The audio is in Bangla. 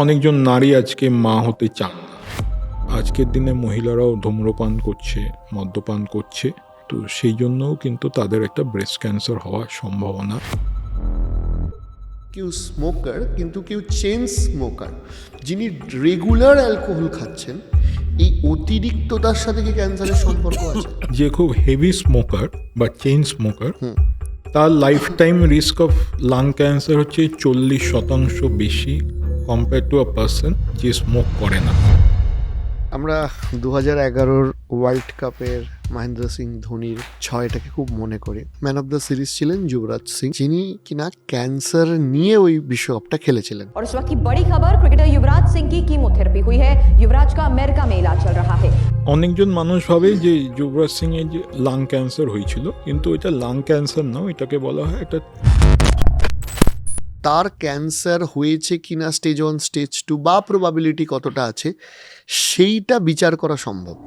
অনেকজন নারী আজকে মা হতে চান না। আজকের দিনে মহিলারাও ধূম্রপান করছে, মদ্যপান করছে। তো সেই জন্যও কিন্তু তাদের একটা ব্রেস্ট ক্যান্সার হওয়ার সম্ভাবনা। কেউ স্মোকার কিন্তু কেউ চেন স্মোকার, যিনি রেগুলার অ্যালকোহল খাচ্ছেন, এই অতিরিক্ততার সাথে কি ক্যান্সারের সম্পর্ক আছে? যে খুব হেভি স্মোকার বা চেইন স্মোকার, তার life time risk of lung cancer হচ্ছে 40% বেশি কম্পেয়ার টু আ পার্সন যে স্মোক করে না। আমরা 2011 ওয়ার্ল্ড কাপের মহেন্দ্র সিং ধোনির ছয়টাকে খুব মনে করি। ম্যান অফ দ্য সিরিজ ছিলেন যুবরাজ সিং, যিনি কিনা ক্যান্সার নিয়ে ওই বিশ্বকাপটা খেলেছিলেন। और इस वक्त की बड़ी खबर, क्रिकेटर युवराज सिंह की कीमोथेरेपी हुई है। युवराज का अमेरिका में इलाज चल रहा है। অনেকজন মানুষ ভাবে যে যুবরাজ সিং এর যে লাং ক্যান্সার হয়েছিল, কিন্তু এটা লাং ক্যান্সার না, এটাকে বলা হয় একটা তার ক্যান্সার হয়েছে কিনা স্টেজ 1, স্টেজ 2 বা প্রবাবিলিটি কতটা আছে, সেইটা বিচার করা সম্ভব।